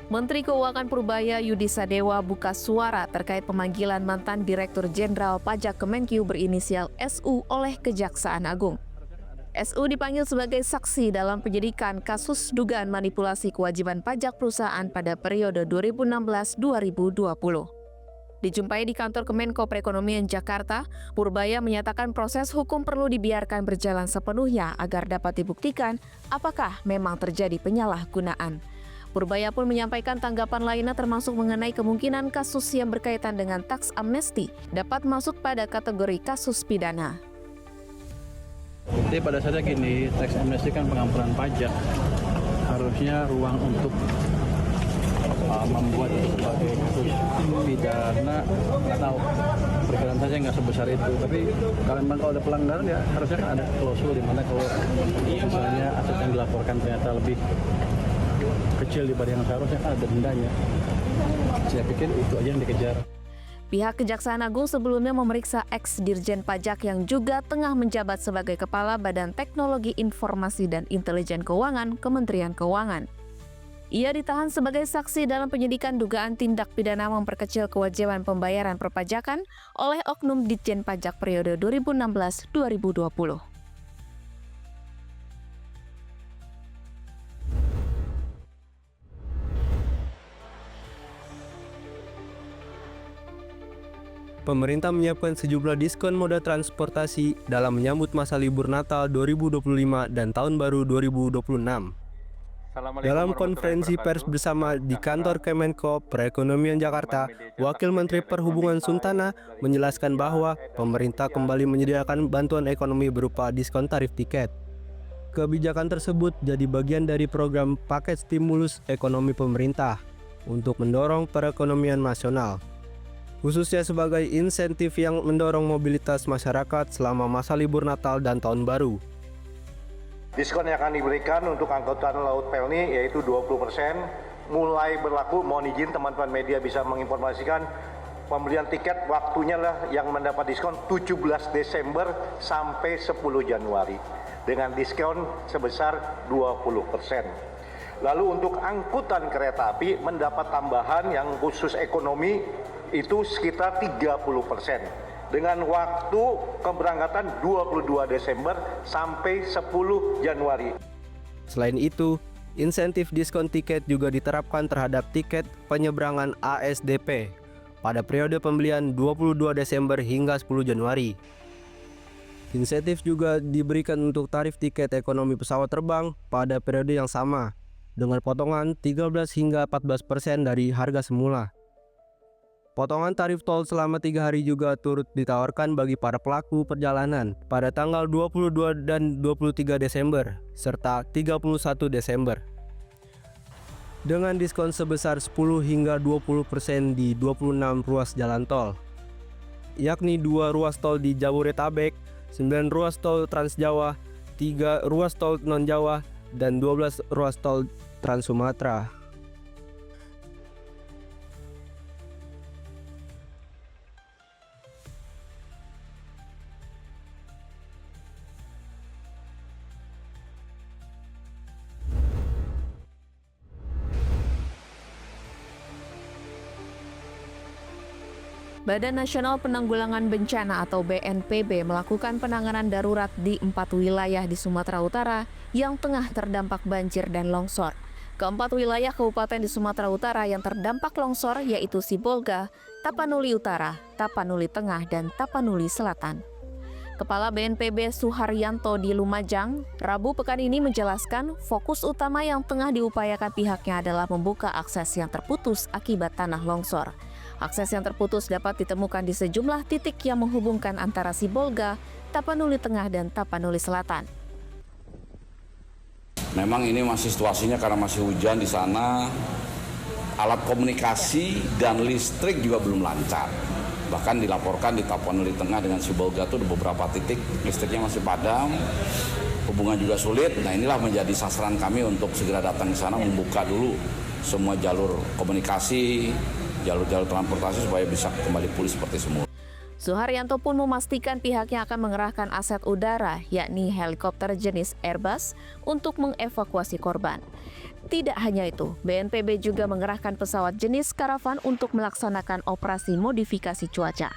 Menteri Keuangan Purbaya Yudi Sadewa buka suara terkait pemanggilan mantan Direktur Jenderal Pajak Kemenkyu berinisial SU oleh Kejaksaan Agung. SU dipanggil sebagai saksi dalam penyidikan kasus dugaan manipulasi kewajiban pajak perusahaan pada periode 2016-2020. Dijumpai di kantor Kemenko Perekonomian Jakarta, Purbaya menyatakan proses hukum perlu dibiarkan berjalan sepenuhnya agar dapat dibuktikan apakah memang terjadi penyalahgunaan. Purbaya pun menyampaikan tanggapan lainnya termasuk mengenai kemungkinan kasus yang berkaitan dengan taks amnesti dapat masuk pada kategori kasus pidana. Jadi pada saatnya gini, teks amnesti kan pengampunan pajak, harusnya ruang untuk membuat sebagai kasus pidana, nggak tahu, perkiraan saja nggak sebesar itu. Tapi kalau memang kalau ada pelanggaran ya harusnya kan ada klausul di mana kalau misalnya aset yang dilaporkan ternyata lebih kecil daripada yang seharusnya kan ada dendanya. Saya pikir itu aja yang dikejar. Pihak Kejaksaan Agung sebelumnya memeriksa ex-Dirjen Pajak yang juga tengah menjabat sebagai Kepala Badan Teknologi Informasi dan Intelijen Keuangan, Kementerian Keuangan. Ia ditahan sebagai saksi dalam penyidikan dugaan tindak pidana memperkecil kewajiban pembayaran perpajakan oleh oknum Ditjen Pajak periode 2016-2020. Pemerintah menyiapkan sejumlah diskon moda transportasi dalam menyambut masa libur Natal 2025 dan Tahun Baru 2026. Dalam konferensi pers bersama di kantor Kemenko Perekonomian Jakarta, Wakil Menteri Perhubungan Suntana menjelaskan bahwa pemerintah kembali menyediakan bantuan ekonomi berupa diskon tarif tiket. Kebijakan tersebut jadi bagian dari program paket stimulus ekonomi pemerintah untuk mendorong perekonomian nasional, khususnya sebagai insentif yang mendorong mobilitas masyarakat selama masa libur Natal dan Tahun Baru. Diskon yang akan diberikan untuk angkutan laut Pelni yaitu 20%, mulai berlaku, mohon izin teman-teman media bisa menginformasikan, pembelian tiket waktunya lah yang mendapat diskon 17 Desember sampai 10 Januari dengan diskon sebesar 20%. Lalu untuk angkutan kereta api mendapat tambahan yang khusus ekonomi itu sekitar 30% dengan waktu keberangkatan 22 Desember sampai 10 Januari. Selain itu, insentif diskon tiket juga diterapkan terhadap tiket penyeberangan ASDP pada periode pembelian 22 Desember hingga 10 Januari. Insentif juga diberikan untuk tarif tiket ekonomi pesawat terbang pada periode yang sama dengan potongan 13 hingga 14% dari harga semula. Potongan tarif tol selama 3 hari juga turut ditawarkan bagi para pelaku perjalanan pada tanggal 22 dan 23 Desember serta 31 Desember. Dengan diskon sebesar 10 hingga 20% di 26 ruas jalan tol, yakni 2 ruas tol di Jabodetabek, 9 ruas tol Trans Jawa, 3 ruas tol non Jawa, dan 12 ruas tol Trans Sumatera. Badan Nasional Penanggulangan Bencana atau BNPB melakukan penanganan darurat di 4 wilayah di Sumatera Utara yang tengah terdampak banjir dan longsor. Keempat wilayah kabupaten di Sumatera Utara yang terdampak longsor yaitu Sibolga, Tapanuli Utara, Tapanuli Tengah, dan Tapanuli Selatan. Kepala BNPB Suharyanto di Lumajang, Rabu pekan ini menjelaskan fokus utama yang tengah diupayakan pihaknya adalah membuka akses yang terputus akibat tanah longsor. Akses yang terputus dapat ditemukan di sejumlah titik yang menghubungkan antara Sibolga, Tapanuli Tengah, dan Tapanuli Selatan. Memang ini masih situasinya karena masih hujan di sana, alat komunikasi dan listrik juga belum lancar. Bahkan dilaporkan di Tapanuli Tengah dengan Sibolga itu ada beberapa titik listriknya masih padam, hubungan juga sulit. Nah, inilah menjadi sasaran kami untuk segera datang ke sana, membuka dulu semua jalur komunikasi, jalur-jalur transportasi supaya bisa kembali pulih seperti semula. Suharyanto pun memastikan pihaknya akan mengerahkan aset udara, yakni helikopter jenis Airbus, untuk mengevakuasi korban. Tidak hanya itu, BNPB juga mengerahkan pesawat jenis Caravan untuk melaksanakan operasi modifikasi cuaca.